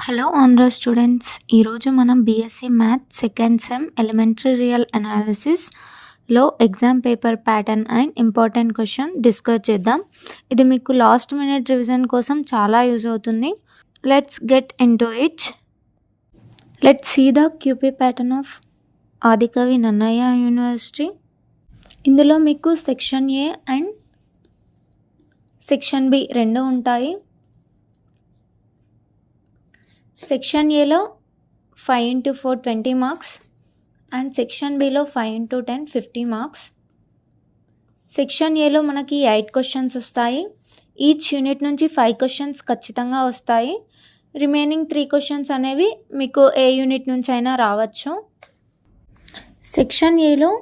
Hello Andhra students, ఈరోజు మనం BSc math second sem elementary real అనాలిసిస్లో exam paper pattern and important question discuss చేద్దాం. ఇది మీకు లాస్ట్ మినిట్ రివిజన్ కోసం చాలా యూజ్ అవుతుంది. Let's get into it. Let's see the QP pattern of Adikavi Nannayya university. ఇందులో మీకు section A and section B రెండు ఉంటాయి. సెక్షన్ ఏలో 5 into 4 20 మార్క్స్ అండ్ సెక్షన్ బిలో 5 into 10 50 మార్క్స్. సెక్షన్ ఏలో మనకి 8 క్వశ్చన్స్ వస్తాయి. ఈచ్ యూనిట్ నుంచి 5 క్వశ్చన్స్ ఖచ్చితంగా వస్తాయి. రిమైనింగ్ 3 క్వశ్చన్స్ అనేవి మీకు ఏ యూనిట్ నుంచి అయినా రావచ్చు. సెక్షన్ ఏలో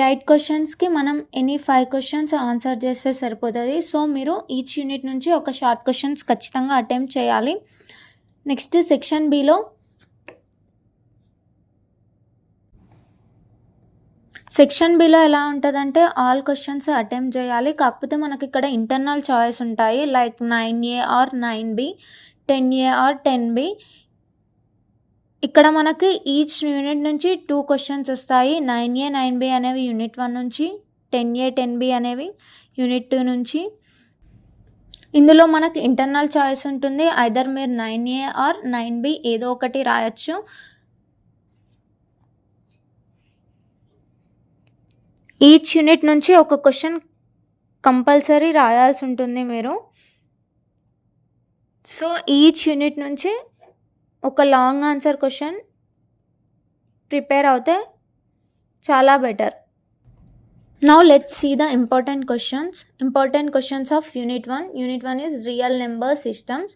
8 క్వశ్చన్స్కి మనం ఎనీ 5 క్వశ్చన్స్ ఆన్సర్ చేస్తే సరిపోతుంది. సో మీరు ఈచ్ యూనిట్ నుంచి ఒక షార్ట్ క్వశ్చన్స్ ఖచ్చితంగా అటెంప్ట్ చేయాలి. నెక్స్ట్ సెక్షన్ బిలో ఎలా ఉంటుందంటే ఆల్ క్వశ్చన్స్ అటెంప్ట్ చేయాలి. కాకపోతే మనకి ఇక్కడ ఇంటర్నల్ చాయిస్ ఉంటాయి, like 9A or 9B, 10A or 10B. ఇక్కడ మనకి ఈచ్ యూనిట్ నుంచి 2 క్వశ్చన్స్ వస్తాయి. 9A 9B అనేవి యూనిట్ 1 నుంచి, 10A 10B అనేవి యూనిట్ 2 నుంచి. ఇందులో మనకి ఇంటర్నల్ చాయిస్ ఉంటుంది, ఐదర్ మీరు 9A ఆర్ 9B ఏదో ఒకటి రాయొచ్చు. ఈచ్ యూనిట్ నుంచి ఒక క్వశ్చన్ కంపల్సరీ రాయాల్సి ఉంటుంది మీరు. సో ఈచ్ యూనిట్ నుంచి ఒక లాంగ్ ఆన్సర్ క్వశ్చన్ ప్రిపేర్ అవుతే చాలా better. Now let's see the important questions. Important questions of Unit 1. Unit 1 is real number systems.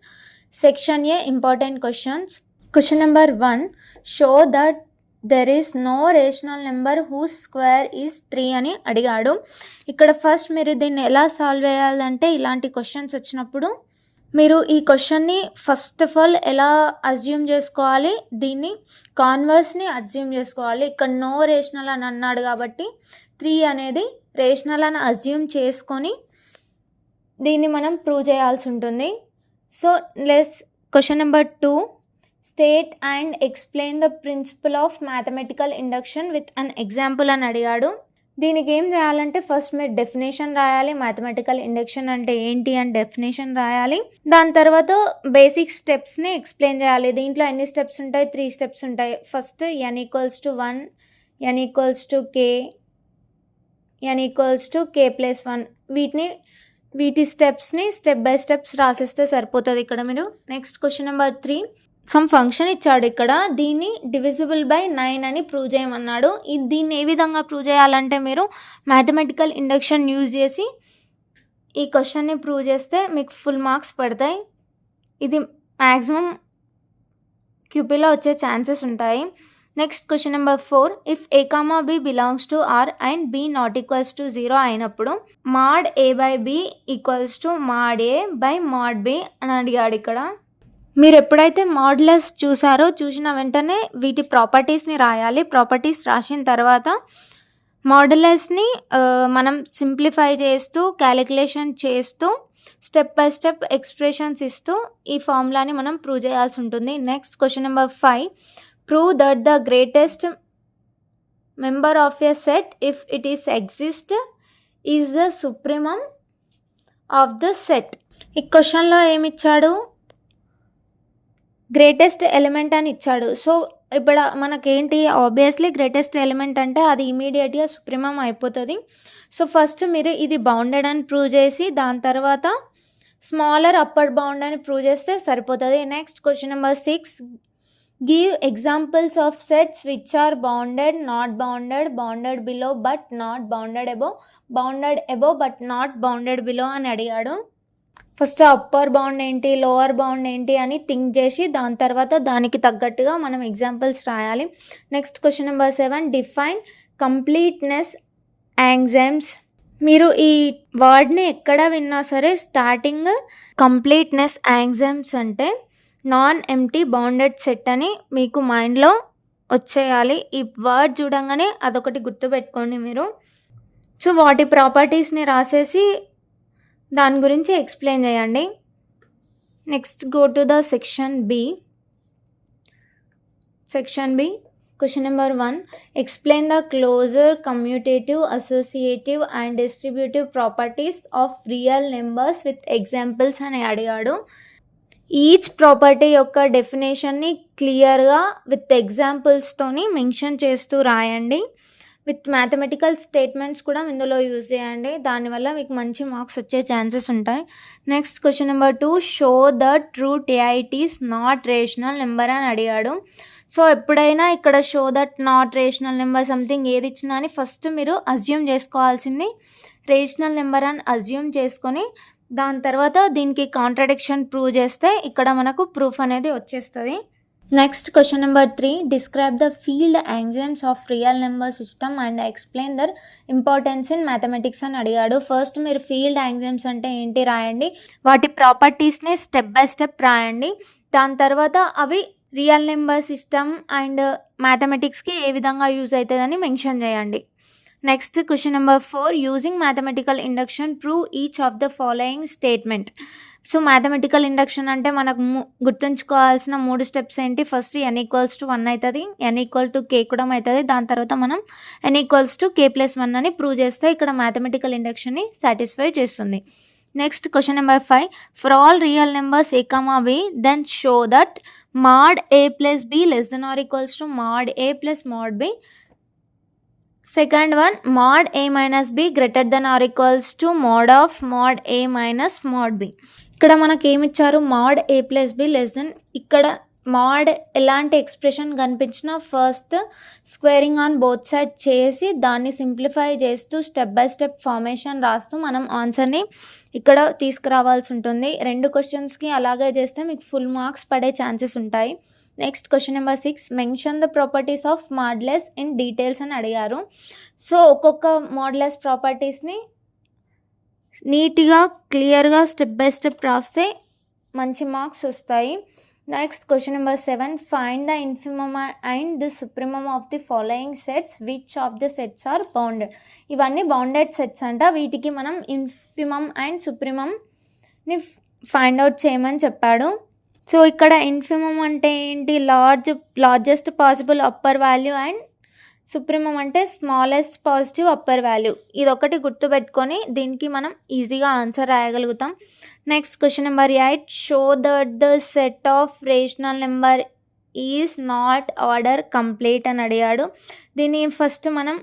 Section A, important questions. Question number 1. Show that there is no rational number whose square is 3 అని అడిగాడు. ఇక్కడ first మీరు దీన్ని ఎలా solve చేయాలంటే, ఇలాంటి questions వచ్చినప్పుడు మీరు ఈ క్వశ్చన్ని ఫస్ట్ ఆఫ్ ఆల్ ఎలా అజ్యూమ్ చేసుకోవాలి, దీన్ని కాన్వర్స్ని అజ్యూమ్ చేసుకోవాలి. ఇక్కడ నో రేషనల్ అని అన్నాడు కాబట్టి 3 అనేది రేషనల్ అని అజ్యూమ్ చేసుకొని దీన్ని మనం ప్రూవ్ చేయాల్సి ఉంటుంది. So question number 2, state and explain the principle of mathematical induction with an example అని అడిగాడు. దీనికి ఏం చేయాలంటే ఫస్ట్ మీరు డెఫినేషన్ రాయాలి, మ్యాథమెటికల్ ఇండక్షన్ అంటే ఏంటి అని డెఫినేషన్ రాయాలి. దాని తర్వాత బేసిక్ స్టెప్స్ని ఎక్స్ప్లెయిన్ చేయాలి. దీంట్లో ఎన్ని స్టెప్స్ ఉంటాయి? 3 స్టెప్స్ ఉంటాయి. First n = 1, n = k, n = k+1. వీటి స్టెప్స్ని స్టెప్ బై స్టెప్స్ రాసేస్తే సరిపోతుంది ఇక్కడ మీరు. Next question number 3, sum function ఇచ్చాడు ఇక్కడ, దీన్ని డివిజిబుల్ బై 9 అని ప్రూవ్ చేయమన్నాడు. దీన్ని ఏ విధంగా ప్రూవ్ చేయాలంటే మీరు మ్యాథమెటికల్ ఇండక్షన్ యూజ్ చేసి ఈ క్వశ్చన్ని ప్రూవ్ చేస్తే మీకు ఫుల్ మార్క్స్ పడతాయి. ఇది మ్యాక్సిమం క్యూపీలో వచ్చే ఛాన్సెస్ ఉంటాయి. Next question number 4, if a, b belongs to r and b not equals to 0 అయినప్పుడు mod a/b = mod a/mod b అని అడిగాడు. ఇక్కడ మీరు ఎప్పుడైతే మాడ్యులస్ చూసిన వెంటనే వీటి ప్రాపర్టీస్ని రాయాలి. ప్రాపర్టీస్ రాసిన తర్వాత మాడ్యులస్ని మనం సింప్లిఫై చేస్తూ క్యాలిక్యులేషన్ చేస్తూ స్టెప్ బై స్టెప్ ఎక్స్ప్రెషన్స్ ఇస్తూ ఈ ఫార్ములాని మనం ప్రూవ్ చేయాల్సి ఉంటుంది. Next question number 5, prove that the greatest member of a set, if it is exist, is the supremum of the set. ఈ క్వశ్చన్లో ఏమి ఇచ్చాడు? గ్రేటెస్ట్ ఎలిమెంట్ అని ఇచ్చాడు. సో ఇప్పుడు మనకేంటి, ఆబ్వియస్లీ గ్రేటెస్ట్ ఎలిమెంట్ అంటే అది ఇమీడియట్గా సుప్రీమం అయిపోతుంది. సో ఫస్ట్ మీరు ఇది బౌండెడ్ అని ప్రూవ్ చేసి దాని తర్వాత స్మాలర్ అప్పర్ బౌండ్ అని ప్రూవ్ చేస్తే సరిపోతుంది. Next question number 6, give examples of sets which are bounded, not bounded, bounded below but not bounded above, bounded above but not bounded below అని అడిగాడు. ఫస్ట్ అప్పర్ బౌండ్ ఏంటి, lower bound ఏంటి అని think చేసి దాని తర్వాత దానికి తగ్గట్టుగా మనం ఎగ్జాంపుల్స్ రాయాలి. Next question number 7, define completeness axioms. మీరు ఈ వర్డ్ని ఎక్కడ విన్నా సరే స్టార్టింగ్ కంప్లీట్నెస్ యాంగ్జమ్స్ అంటే నాన్ ఎంప్టీ బౌండెడ్ సెట్ అని మీకు మైండ్లో వచ్చేయాలి. ఈ వర్డ్ చూడంగానే అదొకటి గుర్తుపెట్టుకోండి మీరు. సో వాటి ప్రాపర్టీస్ని రాసేసి దాని గురించి ఎక్స్ప్లెయిన్ చేయండి. Next, go to the section B. Section B, question number 1. Explain the closure, commutative, associative and distributive properties of real numbers with examples అని అడిగాడు. ఈచ్ ప్రాపర్టీ యొక్క డెఫినేషన్ని క్లియర్గా విత్ ఎగ్జాంపుల్స్తోని మెన్షన్ చేస్తూ రాయండి. విత్ మ్యాథమెటికల్ స్టేట్మెంట్స్ కూడా ఇందులో use చేయండి. దానివల్ల మీకు మంచి మార్క్స్ వచ్చే ఛాన్సెస్ ఉంటాయి. Next question number 2, show that root eight is not rational number అని అడిగాడు. సో ఎప్పుడైనా ఇక్కడ show that not rational number something ఏది ఇచ్చినా అని ఫస్ట్ మీరు అజ్యూమ్ చేసుకోవాల్సింది రేషనల్ నెంబర్ అని అజ్యూమ్ చేసుకొని దాని తర్వాత దీనికి కాంట్రడిక్షన్ ప్రూవ్ చేస్తే ఇక్కడ మనకు ప్రూఫ్ అనేది వచ్చేస్తుంది. Next question number 3, describe the field enzymes of real number system and explain their importance in mathematics అని అడిగాడు. ఫస్ట్ మీరు ఫీల్డ్ ఎంజైమ్స్ అంటే ఏంటి రాయండి, వాటి ప్రాపర్టీస్ని స్టెప్ బై స్టెప్ రాయండి. దాని తర్వాత అవి రియల్ నెంబర్ సిస్టమ్ అండ్ మ్యాథమెటిక్స్కి ఏ విధంగా యూజ్ అవుతుందని మెన్షన్ చేయండి. Next question number 4, using mathematical induction prove each of the following statement. So mathematical induction అంటే మనకు గుర్తుంచుకోవాల్సిన 3 స్టెప్స్ ఏంటి, ఫస్ట్ n=1 అవుతుంది, n=k కూడా అవుతుంది. దాని తర్వాత మనం n=k+1 అని ప్రూవ్ చేస్తే ఇక్కడ మ్యాథమెటికల్ ఇండక్షన్ని సాటిస్ఫై చేస్తుంది. Next question number 5, for all real numbers a, b then show that mod a plus b less than or equals to mod a plus mod b. Second one, mod a minus b greater than or equals to mod of mod a minus mod b. ఇక్కడ మనకి ఏమి ఇచ్చారు, mod a plus b less than, ఇక్కడ mod ఎలాంటి expression కనిపించినా first squaring on both side చేసి దాన్ని simplify చేస్తూ స్టెప్ బై స్టెప్ ఫార్మేషన్ రాస్తూ మనం ఆన్సర్ని ఇక్కడ తీసుకురావాల్సి ఉంటుంది. 2 క్వశ్చన్స్కి అలాగే చేస్తే మీకు ఫుల్ మార్క్స్ పడే ఛాన్సెస్ ఉంటాయి. Next question number 6, mention the properties of modulus in details అని అడిగారు. సో ఒక్కొక్క మాడ్యులస్ ప్రాపర్టీస్ని నీట్గా క్లియర్గా స్టెప్ బై స్టెప్ రాస్తే మంచి మార్క్స్ వస్తాయి. Next question number 7, find the infimum and the supremum of the following sets, which of the sets are bounded. ఇవన్నీ bounded sets అంట, వీటికి మనం ఇన్ఫిమమ్ అండ్ సుప్రీమమ్ని ఫైండ్ అవుట్ చేయమని చెప్పాడు. సో ఇక్కడ ఇన్ఫిమమ్ అంటే ఏంటి, largest possible upper value and supremum అంటే స్మాలెస్ట్ పాజిటివ్ అప్పర్ వాల్యూ. ఇది ఒకటి గుర్తుపెట్టుకొని దీనికి మనం ఈజీగా ఆన్సర్ రాయగలుగుతాం. Next question number 8, show that the set of rational number is not order complete అని అడిగాడు. దీన్ని ఫస్ట్ మనం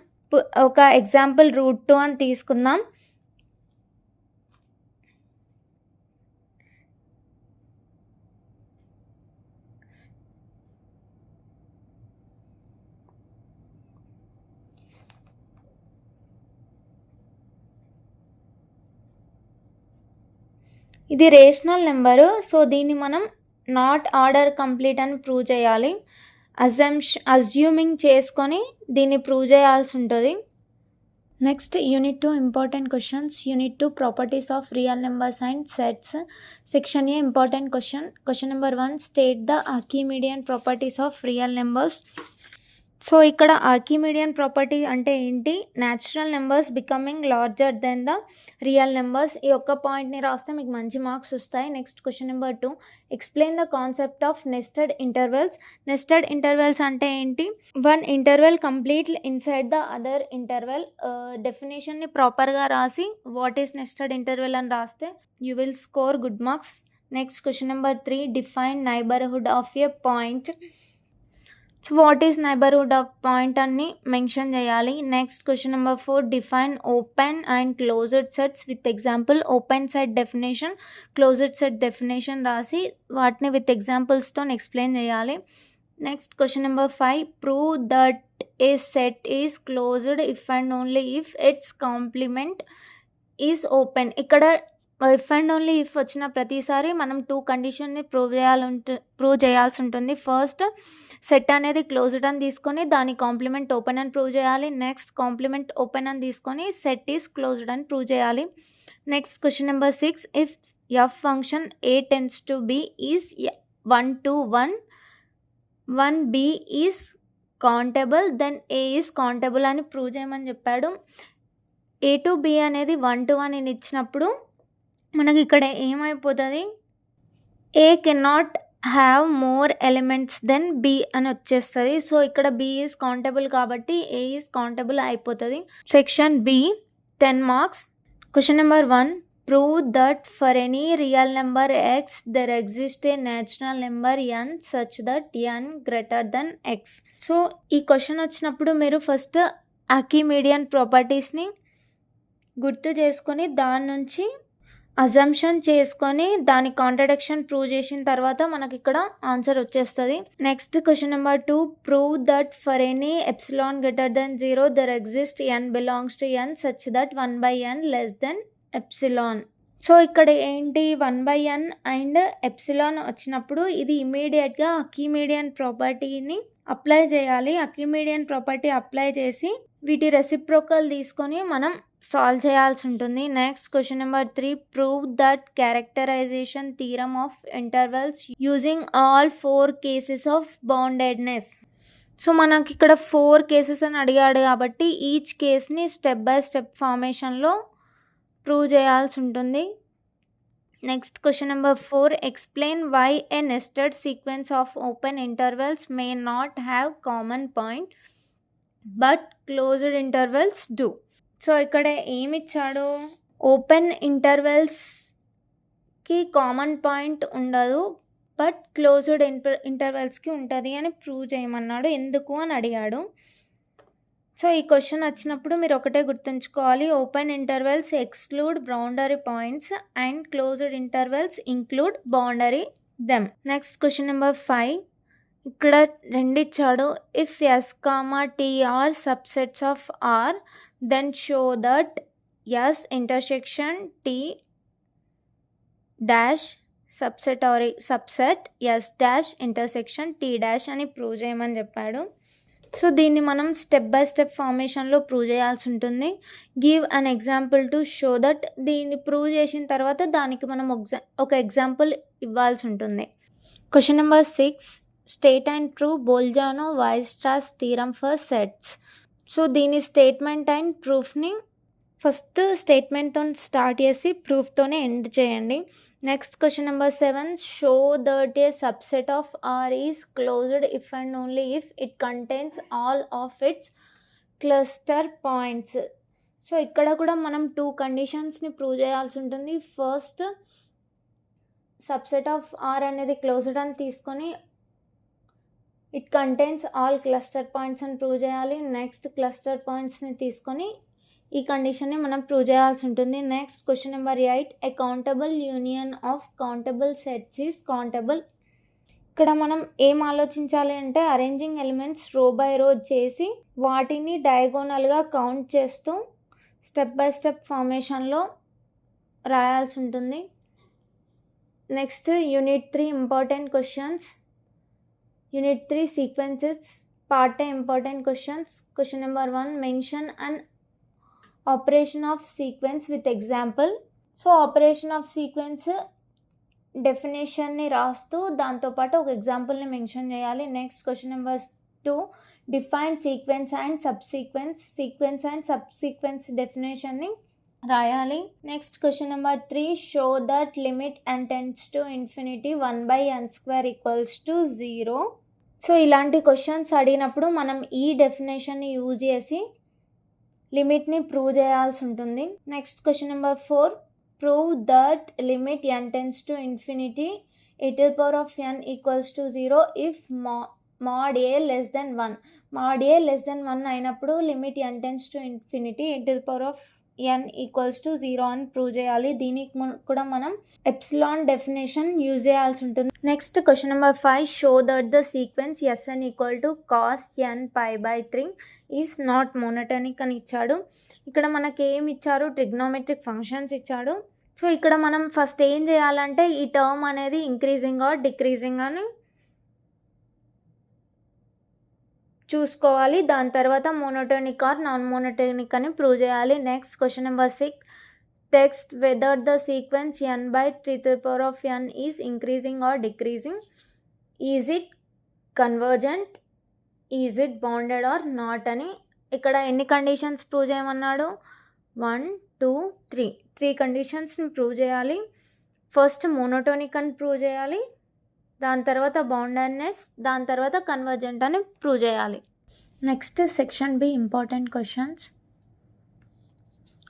ఒక ఎగ్జాంపుల్ √2 అని తీసుకుందాం. ఇది రేషనల్ నెంబరు. సో దీన్ని మనం నాట్ ఆర్డర్ కంప్లీట్ అని ప్రూవ్ చేయాలి. అజ్యూమింగ్ చేసుకొని దీన్ని ప్రూవ్ చేయాల్సి ఉంటుంది. Next unit 2 important questions. Unit 2 properties of real numbers and sets. Section A important question number 1, state the Archimedean properties of real numbers. So ఇక్కడ Archimedean property అంటే ఏంటి, natural numbers becoming larger than the real numbers. ఈ ఒక్క పాయింట్ని రాస్తే మీకు మంచి marks వస్తాయి. Next question number 2, explain the concept of nested intervals. Nested intervals అంటే ఏంటి, one interval complete inside the other interval. డెఫినేషన్ని ప్రాపర్గా రాసి వాట్ ఈస్ నెస్టెడ్ ఇంటర్వెల్ అని రాస్తే you will score good marks. Next question number 3, define neighbourhood of a point. So what is neighbourhood of point అని mention చేయాలి. Next question number 4, define open and closed sets with example. Open set definition, closed set definition రాసి వాటిని with ఎగ్జాంపుల్స్తో explain చేయాలి. Next question number 5, prove that A set is closed if and only if it's compliment is open. ఇక్కడ if and only if వచ్చిన ప్రతిసారి మనం 2 కండిషన్ని prove చేయాల్సి ఉంటుంది. ఫస్ట్ సెట్ అనేది క్లోజ్డ్ అని తీసుకొని దాని కాంప్లిమెంట్ ఓపెన్ అని ప్రూవ్ చేయాలి. నెక్స్ట్ కాంప్లిమెంట్ ఓపెన్ అని తీసుకొని సెట్ ఈజ్ క్లోజ్డ్ అని ప్రూవ్ చేయాలి. Next question number 6, if F function A tends to B is 1 to 1, 1b is countable then A is countable అని ప్రూవ్ చేయమని చెప్పాడు. ఏ టు బి అనేది 1 to 1 అని ఇచ్చినప్పుడు మనకి ఇక్కడ ఏమైపోతుంది, A cannot have more elements than B అని వచ్చేస్తుంది. సో ఇక్కడ బి ఈజ్ కౌంటబుల్ కాబట్టి ఏ ఈజ్ కౌంటబుల్ అయిపోతుంది. Section B 10 marks. Question number 1, prove that for any real number x there exist a natural number n such that n greater than x. So ఈ క్వశ్చన్ వచ్చినప్పుడు మీరు first ఆర్కిమిడియన్ ప్రాపర్టీస్ని గుర్తు చేసుకొని దాని నుంచి అజంప్షన్ చేసుకొని దాని కాంట్రడిక్షన్ ప్రూవ్ చేసిన తర్వాత మనకి ఇక్కడ ఆన్సర్ వచ్చేస్తుంది. Next question number 2, prove that for any epsilon greater than 0 there exist N belongs to N such that 1/n less than epsilon. So ఇక్కడ ఏంటి 1/n అండ్ ఎప్సిలాన్ వచ్చినప్పుడు ఇది ఇమీడియట్గా ఆర్కిమిడియన్ ప్రాపర్టీని అప్లై చేయాలి. ఆర్కిమిడియన్ ప్రాపర్టీ అప్లై చేసి వీటి రెసిప్రోకల్ తీసుకొని మనం సాల్వ్ చేయాల్సి ఉంటుంది. Next question number 3, prove that characterization theorem of intervals using all 4 cases of boundedness. So మనకి ఇక్కడ 4 కేసెస్ అని అడిగాడు కాబట్టి ఈచ్ కేస్ని స్టెప్ బై స్టెప్ ఫార్మేషన్లో ప్రూవ్ చేయాల్సి ఉంటుంది. Next question number 4, explain why a nested sequence of open intervals may not have common point but closed intervals do. So ఇక్కడ ఏమి ఇచ్చాడు, ఓపెన్ ఇంటర్వెల్స్కి కామన్ పాయింట్ ఉండదు బట్ క్లోజ్డ్ ఇంటర్వెల్స్కి ఉంటుంది అని ప్రూవ్ చేయమన్నాడు. ఎందుకు అని అడిగాడు. సో ఈ క్వశ్చన్ వచ్చినప్పుడు మీరు ఒకటే గుర్తుంచుకోవాలి, open intervals exclude boundary points and closed intervals include boundary them. Next question number 5, ఇక్కడ 2 ఇచ్చాడు. If S comma T are subsets of R then show that S intersection T dash subset R subset S dash intersection T dash అని prove చేయమని చెప్పాడు. So దీన్ని మనం step by step ఫార్మేషన్లో prove చేయాల్సి ఉంటుంది. Give an example to show that. దీన్ని ప్రూవ్ చేసిన తర్వాత దానికి మనం ఒక ఎగ్జాంపుల్ ఇవ్వాల్సి ఉంటుంది. Question number 6, state and prove Bolzano Weierstrass theorem for sets. So దీని స్టేట్మెంట్ అండ్ ప్రూఫ్ని ఫస్ట్ స్టేట్మెంట్తో స్టార్ట్ చేసి ప్రూఫ్తోనే ఎండ్ చేయండి. Next question number 7, show that a subset of R is closed if and only if it contains all of its cluster points. So ఇక్కడ కూడా మనం 2 కండిషన్స్ని ప్రూవ్ చేయాల్సి ఉంటుంది. ఫస్ట్ సబ్సెట్ ఆఫ్ ఆర్ అనేది క్లోజ్డ్ అని తీసుకొని it contains all cluster points అని ప్రూవ్ చేయాలి. నెక్స్ట్ క్లస్టర్ పాయింట్స్ని తీసుకొని ఈ కండిషన్ని మనం ప్రూవ్ చేయాల్సి ఉంటుంది. Next question number 8, A countable union of countable sets is countable. ఇక్కడ మనం ఏం ఆలోచించాలి అంటే అరేంజింగ్ ఎలిమెంట్స్ రో బై రో చేసి వాటిని డయాగోనల్గా కౌంట్ చేస్తూ స్టెప్ బై స్టెప్ ఫార్మేషన్లో రాయాల్సి ఉంటుంది. Next unit 3 important questions. Unit 3 sequences part A important questions. Question number 1, mention and operation of sequence with example. So operation of sequence డెఫినేషన్ని రాస్తూ దాంతోపాటు ఒక ఎగ్జాంపుల్ని మెన్షన్ చేయాలి. Next question number 2, define sequence and subsequence. Sequence and subsequence డెఫినేషన్ని రాయాలి. Next question number 3, show that limit n tends to infinity 1/n² = 0. So ఇలాంటి questions అడిగినప్పుడు మనం ఈ డెఫినేషన్ని యూజ్ చేసి లిమిట్ని ప్రూవ్ చేయాల్సి ఉంటుంది. Next question number 4, prove that limit n tends to infinity e⁻n = 0 if mod a less than 1. mod a less than 1 అయినప్పుడు limit n tends to infinity e⁻n = 0 అని ప్రూవ్ చేయాలి. దీనికి కూడా మనం ఎప్సిలాన్ డెఫినేషన్ యూజ్ చేయాల్సి ఉంటుంది. Next question number 5, show that the sequence Sn = cos n π/3 is not monotonic అని ఇచ్చాడు. ఇక్కడ మనకి ఏమి ఇచ్చారు, ట్రిగ్నోమెట్రిక్ ఫంక్షన్స్ ఇచ్చాడు. సో ఇక్కడ మనం ఫస్ట్ ఏం చేయాలంటే ఈ టర్మ్ అనేది ఇంక్రీజింగ్ ఆర్ డిక్రీజింగ్ అని చూసుకోవాలి. దాని తర్వాత మోనోటోనిక్ ఆర్ నాన్ మోనోటోనిక్ అని ప్రూవ్ చేయాలి. Next question number 6, test whether the sequence n/3n is increasing or decreasing. Is it convergent, is it bounded or not అని. ఇక్కడ ఎన్ని కండిషన్స్ ప్రూవ్ చేయమన్నాడు, 1 2 3 కండిషన్స్ని ప్రూవ్ చేయాలి. ఫస్ట్ మోనోటోనిక్ అని ప్రూవ్ చేయాలి, దాని తర్వాత బౌండెడ్నెస్, దాని తర్వాత కన్వర్జెంట్ అని ప్రూవ్ చేయాలి. Next section B important questions.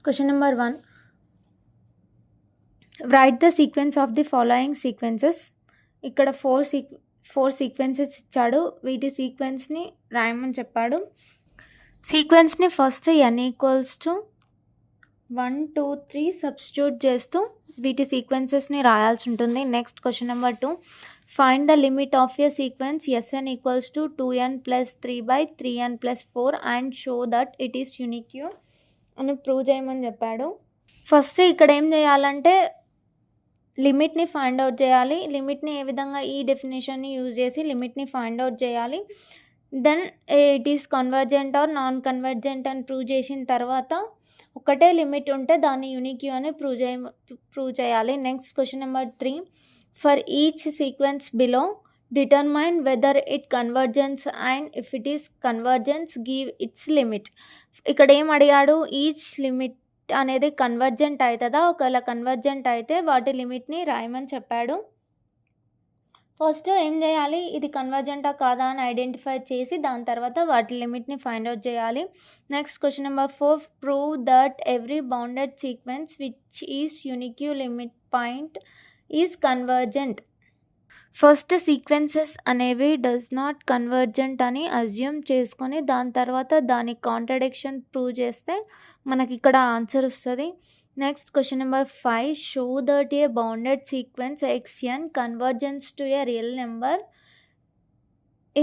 Question number 1, write the sequence of the following sequences. ఇక్కడ ఫోర్ సీక్వెన్సెస్ ఇచ్చాడు, వీటి సీక్వెన్స్ని రాయమని చెప్పాడు. సీక్వెన్స్ని ఫస్ట్ n = 1 2 3 సబ్స్టిట్యూట్ చేస్తూ వీటి సీక్వెన్సెస్ని రాయాల్సి ఉంటుంది. Next question number 2, find the limit of a sequence Sn = 2n + 3/3n + 4 and show that it is unique అని ప్రూవ్ చేయమని చెప్పాడు. ఫస్ట్ ఇక్కడ ఏం చేయాలంటే లిమిట్ని ఫైండ్ అవుట్ చేయాలి. లిమిట్ని ఏ విధంగా, ఈ డెఫినేషన్ని యూజ్ చేసి లిమిట్ని ఫైండ్ అవుట్ చేయాలి. Then it is convergent or non convergent అని ప్రూవ్ చేసిన తర్వాత ఒకటే లిమిట్ ఉంటే దాన్ని యూనిక్ అని ప్రూవ్ చేయాలి. Next question number 3, for each sequence below determine whether it convergence and if it is convergence give it's limit. ఇక్కడ ఏం అడిగాడు, ఈచ్ లిమిట్ అనేది కన్వర్జెంట్ అవుతుందా, ఒకవేళ కన్వర్జెంట్ అయితే వాటి లిమిట్ని రాయమని చెప్పాడు. ఫస్ట్ ఏం చేయాలి, ఇది కన్వర్జెంటా కాదా అని ఐడెంటిఫై చేసి దాని తర్వాత వాటి లిమిట్ని ఫైండ్ అవుట్ చేయాలి. Next question number 4, prove that every bounded sequence which is unique limit point is convergent. First sequences అనేవి డస్ నాట్ కన్వర్జెంట్ అని అజ్యూమ్ చేసుకొని దాని తర్వాత దాని కాంట్రడిక్షన్ ప్రూవ్ చేస్తే మనకి ఇక్కడ ఆన్సర్ వస్తుంది. Next question number 5, show that A bounded sequence xn convergence to A real number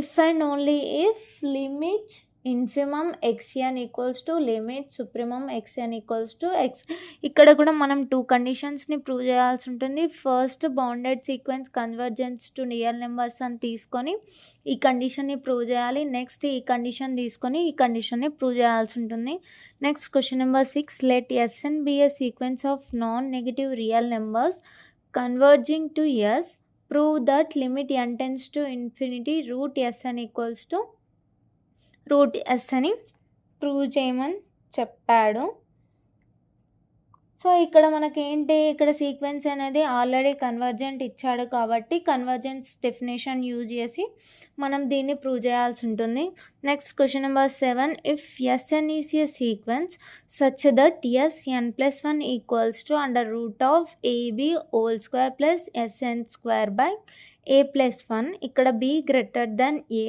if and only if limit infimum xn = limit supremum xn = x. ఇక్కడ కూడా మనం 2 కండిషన్స్ని ప్రూవ్ చేయాల్సి ఉంటుంది. First bounded sequence convergence to real numbers అని తీసుకొని ఈ కండిషన్ని ప్రూవ్ చేయాలి. నెక్స్ట్ ఈ కండిషన్ తీసుకొని ఈ కండిషన్ని ప్రూవ్ చేయాల్సి ఉంటుంది. Next question number 6, let Sn be a sequence of non negative real numbers converging to s. Prove that limit n tends to infinity √Sn = √s అని ప్రూవ్ చేయమని చెప్పాడు. సో ఇక్కడ మనకేంటి, ఇక్కడ సీక్వెన్స్ అనేది ఆల్రెడీ కన్వర్జెంట్ ఇచ్చాడు కాబట్టి కన్వర్జెన్స్ డెఫినేషన్ యూజ్ చేసి మనం దీన్ని ప్రూవ్ చేయాల్సి ఉంటుంది. Next question number 7, if Sn is a sequence such that Sn+1 = √AB² + Sn² a+1. ఇక్కడ b greater than a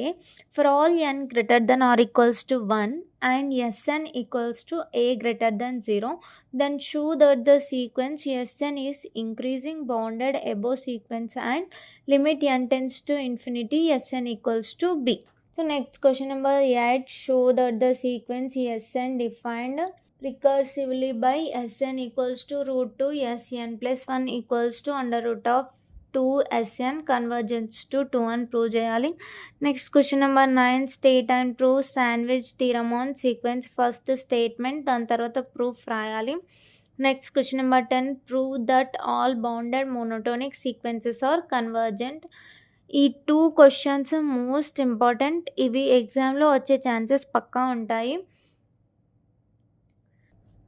for all n greater than or equals to 1 and Sn equals to a greater than 0, then show that the sequence Sn is increasing bounded above sequence and limit n tends to infinity Sn equals to b. So next question number 8, show that the sequence Sn defined recursively by Sn equals to √2 Sn+1 equals to √2 Sn convergence to 2 అని prove చేయాలి. Next question number 9, state and prove sandwich theorem on sequence. First statement, దాని తర్వాత proof రాయాలి. Next question number 10, prove that all bounded monotonic sequences are convergent. ఈ 2 questions most important, ఇవి ఎగ్జామ్లో వచ్చే chances పక్కా ఉంటాయి.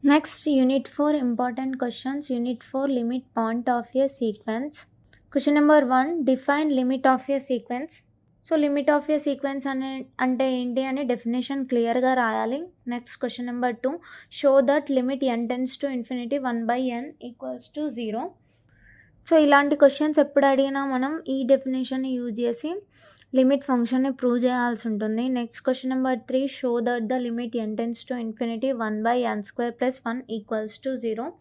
Next unit 4 important questions. Unit 4 limit point of A sequence. Question number 1, define limit of A sequence. So limit of A sequence అంటే ఏంటి అని definition క్లియర్గా రాయాలి. Next question number 2, show that limit n tends to infinity 1/n = 0. So ఇలాంటి questions ఎప్పుడు అడిగినా మనం ఈ డెఫినేషన్ని యూజ్ చేసి లిమిట్ ఫంక్షన్ని ప్రూవ్ చేయాల్సి ఉంటుంది. Next question number 3, show that the limit n tends to infinity 1/n² + 1 = 0.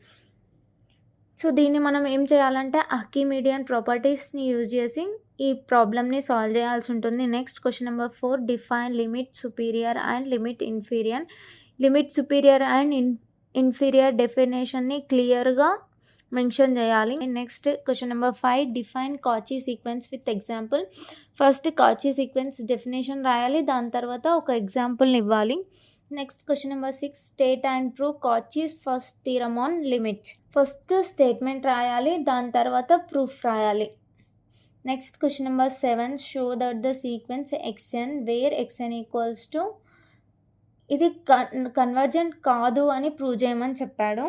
So దీన్ని మనం ఏం చేయాలంటే ఆర్కిమిడియన్ ప్రాపర్టీస్ని యూజ్ చేసి ఈ ప్రాబ్లమ్ని సాల్వ్ చేయాల్సి ఉంటుంది. Next question number 4, define limit superior and limit inferior. Limit superior and inferior డెఫినేషన్ని క్లియర్గా మెన్షన్ చేయాలి. Next question number 5, define Cauchy sequence with example. First Cauchy sequence definition రాయాలి, దాని తర్వాత ఒక ఎగ్జాంపుల్ని ఇవ్వాలి. Next question number 6, state and prove Cauchy's first theorem on limit. First statement రాయాలి, దాని తర్వాత ప్రూఫ్ రాయాలి. Next question number 7, show that the sequence xn wear xn = ఇది కన్వర్జెంట్ కాదు అని ప్రూవ్ చేయమని చెప్పాడు.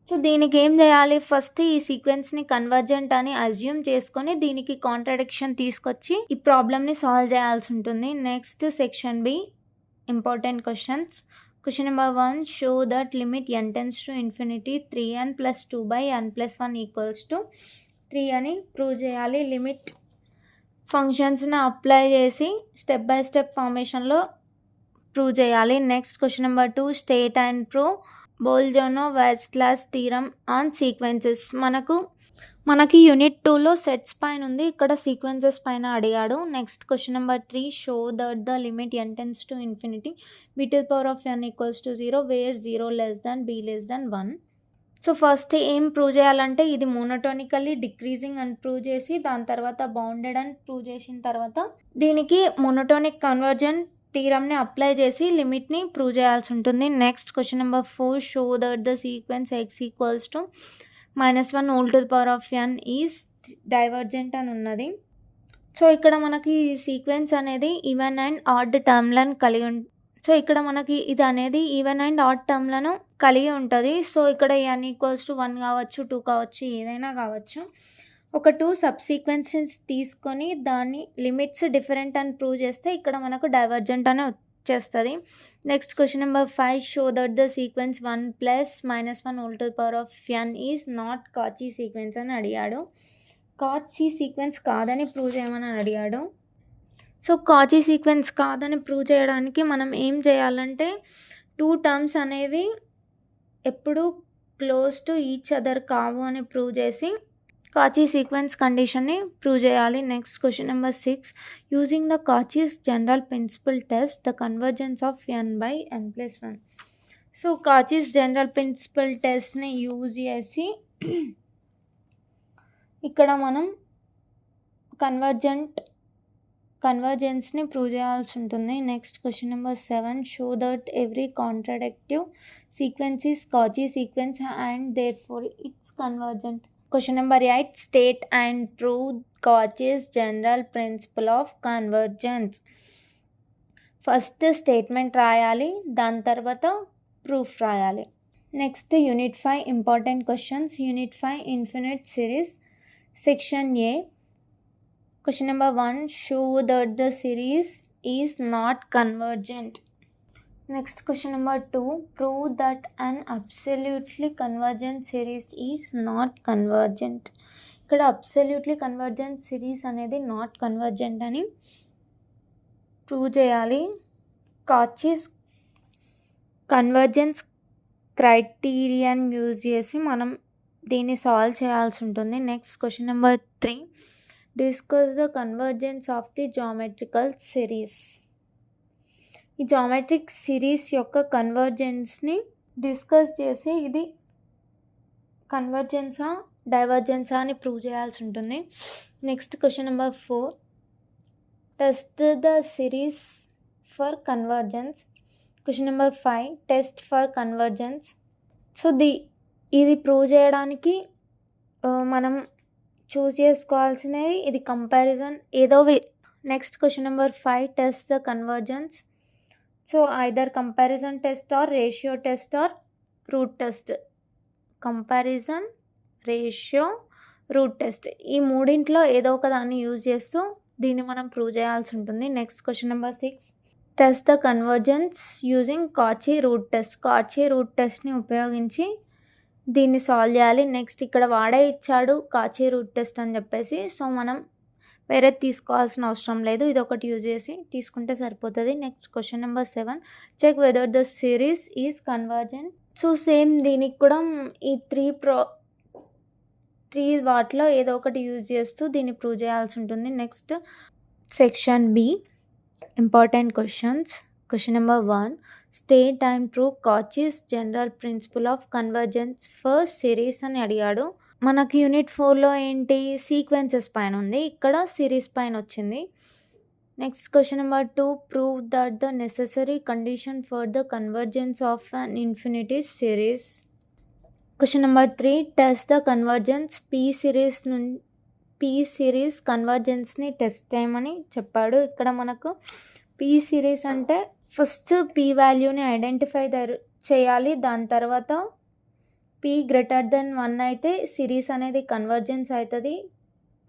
సో దీనికి ఏం చేయాలి, ఫస్ట్ ఈ సీక్వెన్స్ని కన్వర్జెంట్ అని అజ్యూమ్ చేసుకొని దీనికి కాంట్రాడిక్షన్ తీసుకొచ్చి ఈ ప్రాబ్లమ్ని సాల్వ్ చేయాల్సి ఉంటుంది. Next section B important questions. Question number 1, show that limit n tends to infinity 3n plus 2 by n plus 1 equals to 3 అని ప్రూవ్ చేయాలి. లిమిట్ ఫంక్షన్స్ని అప్లై చేసి స్టెప్ బై స్టెప్ ఫార్మేషన్లో ప్రూవ్ చేయాలి. Next question number 2, state and prove Bolzano Weierstrass theorem on sequences. మనకి unit 2లో sets పైన ఉంది, ఇక్కడ సీక్వెన్సెస్ పైన అడిగాడు. Next question number 3, show that the limit n tends to infinity b⁴n equals to 0 where 0 less than b less than 1. So first ఏం prove చేయాలంటే ఇది మోనోటోనికల్లీ డిక్రీజింగ్ అని ప్రూవ్ చేసి దాని తర్వాత బౌండెడ్ అని ప్రూవ్ చేసిన తర్వాత దీనికి మోనోటోనిక్ కన్వర్జెంట్ థీరమ్ని అప్లై చేసి లిమిట్ని ప్రూవ్ చేయాల్సి ఉంటుంది. Next question number 4, show that the sequence x equals to -1 whole to the power of n is divergent అని ఉన్నది. సో ఇక్కడ మనకి సీక్వెన్స్ అనేది ఈవెన్ అండ్ ఆడ్ టర్మ్లను కలిగి సో ఇక్కడ మనకి ఇది అనేది ఈవెన్ అండ్ ఆడ్ టర్మ్లను కలిగి ఉంటుంది. సో ఇక్కడ n ఈక్వల్స్ టు 1 కావచ్చు, 2 కావచ్చు, ఏదైనా కావచ్చు. ఒక 2 సబ్సీక్వెన్సెస్ తీసుకొని దాని లిమిట్స్ డిఫరెంట్ అని ప్రూవ్ చేస్తే ఇక్కడ మనకు డైవర్జెంట్ అని వచ్చేస్తుంది. Next question number 5, show that the sequence 1 + -1 whole to the power of n is not Cauchy sequence అని అడిగాడు. కాచీ సీక్వెన్స్ కాదని ప్రూవ్ చేయమని అడిగాడు. సో కాచీ సీక్వెన్స్ కాదని ప్రూవ్ చేయడానికి మనం ఏం చేయాలంటే 2 టర్మ్స్ అనేవి ఎప్పుడు క్లోజ్ టు ఈచ్ అదర్ కావు అని ప్రూవ్ చేసి కాచీ సీక్వెన్స్ కండిషన్ని ప్రూవ్ చేయాలి. Next question number 6, using the Cauchy's general principle test the convergence of n by n plus 1. So Cauchy's general principle టెస్ట్ని యూజ్ చేసి ఇక్కడ మనం కన్వర్జెన్స్ని ప్రూవ్ చేయాల్సి ఉంటుంది. Next question number 7, show that every contractive sequence is Cauchy sequence and therefore it's convergent. Question number 8, state and prove Cauchy's general principle of convergence. First statement రాయాలి, దాని తర్వాత ప్రూఫ్ రాయాలి. Next unit 5 important questions. Unit 5 infinite series. Section A. Question number 1, show that the series is not convergent. Next question number 2, prove that an absolutely convergent series is not convergent. ఇక్కడ absolutely convergent series అనేది not convergent అని prove చేయాలి. కాచీస్ convergence criterion use చేసి మనం దీన్ని solve చేయాల్సి ఉంటుంది. Next question number 3, discuss the convergence of the geometrical series. ఈ జామెట్రిక్ సిరీస్ యొక్క కన్వర్జెన్స్ని డిస్కస్ చేసి ఇది కన్వర్జెన్సా డైవర్జెన్సా అని ప్రూవ్ చేయాల్సి ఉంటుంది. Next question number 4, test the series for convergence. Question number 5, test for convergence. So ఇది ప్రూవ్ చేయడానికి మనం చూస్ చేసుకోవాల్సినది ఇది కంపారిజన్ ఏదో next question number 5, test the convergence. So either comparison test or ratio test or root test. Comparison, ratio, root test ఈ మూడింట్లో ఏదో ఒక దాన్ని యూజ్ చేస్తూ దీన్ని మనం ప్రూవ్ చేయాల్సి ఉంటుంది. Next question number 6, test the convergence using Cauchy root test. Cauchy root టెస్ట్ని ఉపయోగించి దీన్ని సాల్వ్ చేయాలి. నెక్స్ట్ ఇక్కడ వాడే ఇచ్చాడు కాచీ రూట్ టెస్ట్ అని చెప్పేసి, సో మనం వేరే తీసుకోవాల్సిన అవసరం లేదు, ఇది ఒకటి యూజ్ చేసి తీసుకుంటే సరిపోతుంది. Next question number 7, check whether the series is convergent. So same దీనికి కూడా ఈ త్రీ వాటిలో ఏదో ఒకటి యూజ్ చేస్తూ దీన్ని ప్రూవ్ చేయాల్సి ఉంటుంది. Next section B important questions. Question number 1, state and prove Cauchy's general principle of convergence for series అని అడిగాడు. మనకి యూనిట్ 4లో ఏంటి సీక్వెన్సెస్ పైన ఉంది, ఇక్కడ సిరీస్ పైన వచ్చింది. Next question number 2, prove that the necessary condition for the convergence of an infinity series. Question number 3, test the convergence p series కన్వర్జెన్స్ని టెస్ట్ చేయమని చెప్పాడు. ఇక్కడ మనకు పీ సిరీస్ అంటే ఫస్ట్ పీ వాల్యూని ఐడెంటిఫై చేయాలి, దాని తర్వాత p గ్రేటర్ దెన్ 1 అయితే సిరీస్ అనేది కన్వర్జెన్స్ అవుతుంది.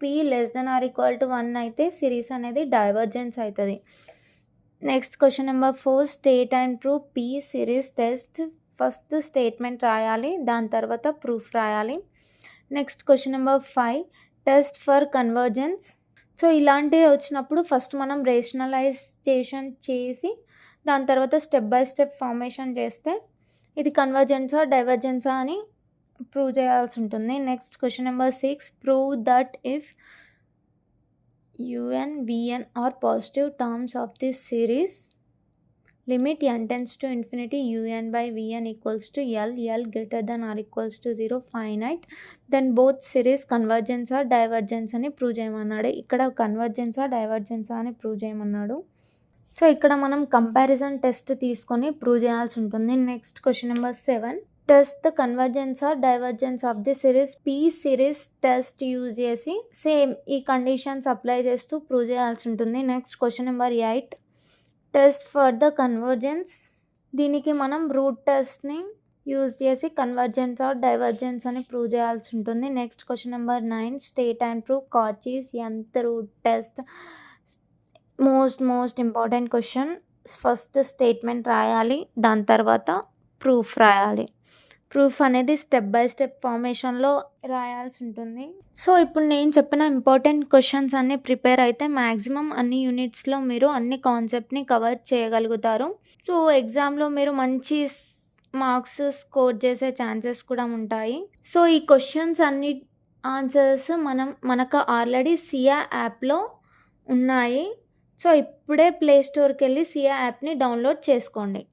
p less than or equal to 1 అయితే సిరీస్ అనేది డైవర్జెన్స్ అవుతుంది. Next question number 4 state and proof p series test. First statement రాయాలి, దాని తర్వాత ప్రూఫ్ రాయాలి. Next question number 5 test for convergence. So ఇలాంటివి వచ్చినప్పుడు ఫస్ట్ మనం రేషనలైజేషన్ చేసి దాని తర్వాత స్టెప్ బై స్టెప్ ఫార్మేషన్ చేస్తే ఇది కన్వర్జెన్సా డైవర్జెన్సా అని ప్రూవ్ చేయాల్సి ఉంటుంది. Next question number 6 prove that if un vn are positive terms of this series limit n tends to infinity un by vn equals to l greater than or equals to 0 finite then both series convergence or divergence అని prove చేయమన్నాడు. ఇక్కడ కన్వర్జెన్సా డైవర్జెన్సా అని prove చేయమన్నాడు. So ఇక్కడ మనం comparison test తీసుకొని prove చేయాల్సి ఉంటుంది. Next question number 7 test the convergence or divergence of the series p series test use చేసి సేమ్ ఈ కండిషన్స్ అప్లై చేస్తూ ప్రూవ్ చేయాల్సి ఉంటుంది. Next question number 8 test for the convergence. దీనికి మనం రూట్ టెస్ట్ని యూజ్ చేసి కన్వర్జెన్స్ ఆర్ డైవర్జెన్స్ అని ప్రూవ్ చేయాల్సి ఉంటుంది. Next question number 9 state and prove Cauchy's nth root test. Most important question. First statement రాయాలి, దాని తర్వాత ప్రూఫ్ రాయాలి. ప్రూఫ్ అనేది స్టెప్ బై స్టెప్ ఫార్మేషన్లో రాయాల్సి ఉంటుంది. సో ఇప్పుడు నేను చెప్పిన ఇంపార్టెంట్ క్వశ్చన్స్ అన్నీ ప్రిపేర్ అయితే మ్యాక్సిమం అన్ని యూనిట్స్లో మీరు అన్ని కాన్సెప్ట్ని కవర్ చేయగలుగుతారు. సో ఎగ్జామ్లో మీరు మంచి మార్క్స్ స్కోర్ చేసే ఛాన్సెస్ కూడా ఉంటాయి. సో ఈ క్వశ్చన్స్ అన్ని ఆన్సర్స్ మనకు ఆల్రెడీ సియా యాప్లో ఉన్నాయి. సో ఇప్పుడే ప్లే స్టోర్కి వెళ్ళి సియా యాప్ని డౌన్లోడ్ చేసుకోండి.